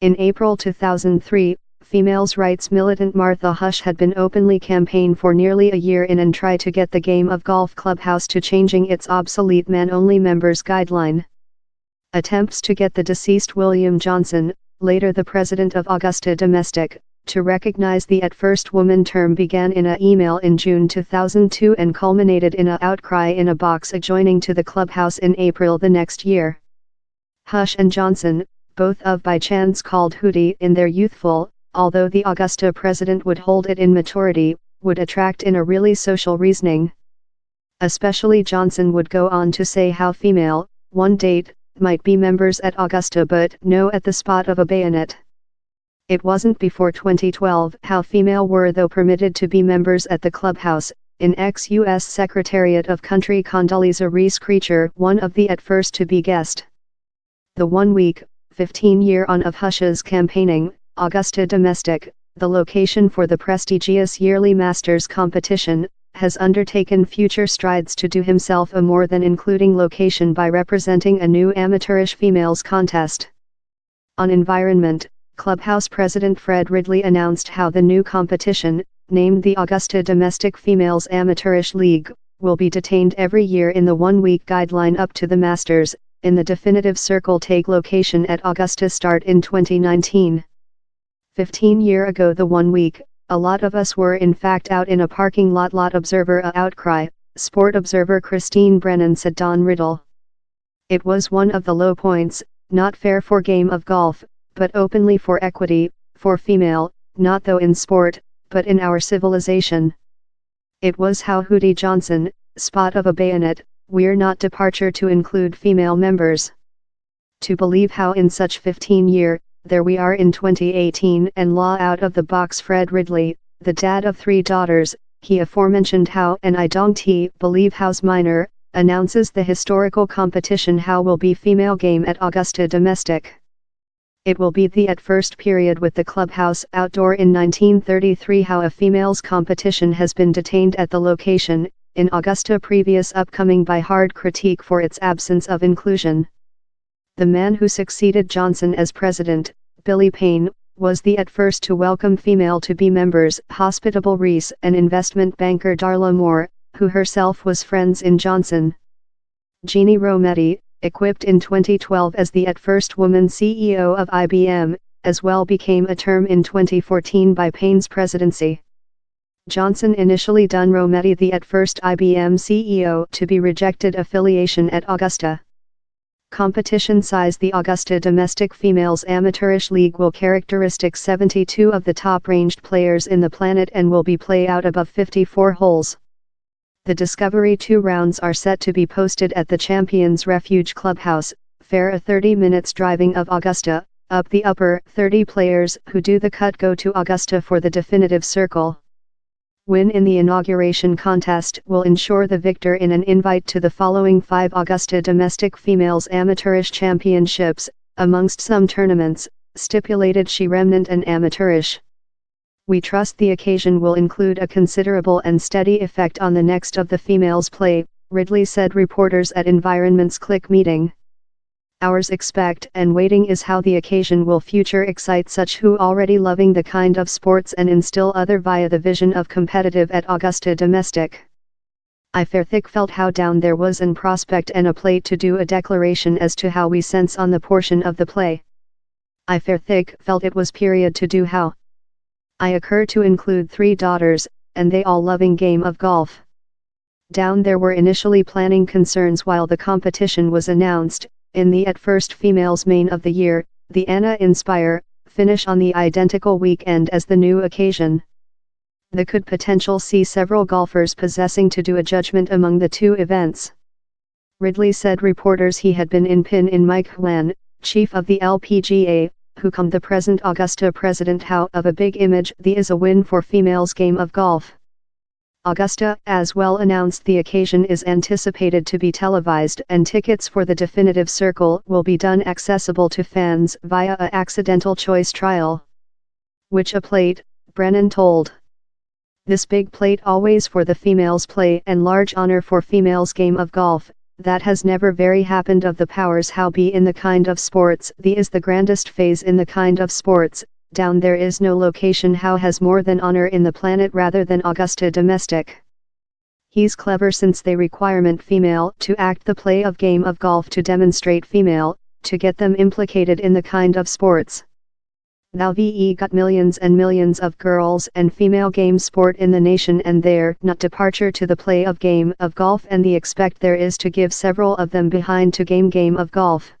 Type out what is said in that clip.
In April 2003, females' rights militant Martha Hush had been openly campaigned for nearly a year in and tried to get the game of golf clubhouse to changing its obsolete men-only members guideline. Attempts to get the deceased William Johnson, later the president of Augusta Domestic, to recognize the at first woman term began in an email in June 2002 and culminated in an outcry in a box adjoining to the clubhouse in April the next year. Hush and Johnson, both of by chance called Hootie in their youthful, although the Augusta president would hold it in maturity, would attract in a really social reasoning. Especially Johnson would go on to say how female, one date, might be members at Augusta but no at the spot of a bayonet. It wasn't before 2012 how female were though permitted to be members at the clubhouse, in ex-U.S. Secretariat of Country Condoleezza Rice Creature, one of the at first to be guest. The 1 week, 15-year on of Hush's campaigning, Augusta Domestic, the location for the prestigious yearly Masters competition, has undertaken future strides to do himself a more than including location by representing a new amateurish females contest. On environment, Clubhouse President Fred Ridley announced how the new competition, named the Augusta Domestic Females Amateurish League, will be detained every year in the 1-week guideline up to the Masters, in the definitive circle take location at Augusta start in 2019. 15 years ago the 1 week, a lot of us were in fact out in a parking lot observer a outcry, sport observer Christine Brennan said Don Riddle. It was one of the low points, not fair for game of golf, but openly for equity, for female, not though in sport, but in our civilization. It was how Hootie Johnson, spot of a bayonet, we're not departure to include female members. To believe how in such 15-year, there we are in 2018 and law out of the box Fred Ridley, the dad of 3 daughters, he aforementioned how and I don't believe how's minor, announces the historical competition how will be female game at Augusta Domestic. It will be the at first period with the clubhouse outdoor in 1933 how a females competition has been detained at the location, in Augusta previous upcoming by hard critique for its absence of inclusion. The man who succeeded Johnson as president, Billy Payne, was the at first to welcome female to be members hospitable Reese and investment banker Darla Moore, who herself was friends in Johnson. Jeannie Rometty, equipped in 2012 as the at first woman CEO of IBM, as well became a term in 2014 by Payne's presidency. Johnson initially done Rometty the at first IBM CEO to be rejected affiliation at Augusta. Competition size the Augusta Domestic Females Amateurish League will characteristic 72 of the top-ranged players in the planet and will be play out above 54 holes. The Discovery 2 rounds are set to be posted at the Champions Refuge Clubhouse, fair a 30 minutes driving of Augusta, up the upper 30 players who do the cut go to Augusta for the definitive circle. Win in the inauguration contest will ensure the victor in an invite to the following 5 Augusta Domestic Females Amateurish Championships, amongst some tournaments, stipulated she remnant and amateurish. We trust the occasion will include a considerable and steady effect on the next of the females play, Ridley said reporters at Environment's Click meeting. Ours expect and waiting is how the occasion will future excite such who already loving the kind of sports and instill other via the vision of competitive at Augusta Domestic. I fairthick felt how down there was an prospect and a plate to do a declaration as to how we sense on the portion of the play. I fairthick felt it was period to do how. I occur to include 3 daughters, and they all loving game of golf. Down there were initially planning concerns while the competition was announced, in the at first females main of the year, the Anna Inspire, finish on the identical weekend as the new occasion. The could potential see several golfers possessing to do a judgment among the 2 events. Ridley said reporters he had been in Mike Hlan, chief of the LPGA, who come the present Augusta president how of a big image the is a win for females game of golf. Augusta as well announced the occasion is anticipated to be televised and tickets for the definitive circle will be done accessible to fans via a accidental choice trial. Which a plate, Brennan told. This big plate always for the females play and large honor for females game of golf, that has never very happened of the powers how be in the kind of sports, the is the grandest phase in the kind of sports, down there is no location how has more than honor in the planet rather than Augusta domestic. He's clever since they requirement female to act the play of game of golf to demonstrate female, to get them implicated in the kind of sports. Thou ve got millions and millions of girls and female game sport in the nation and there not departure to the play of game of golf and the expect there is to give several of them behind to game of golf.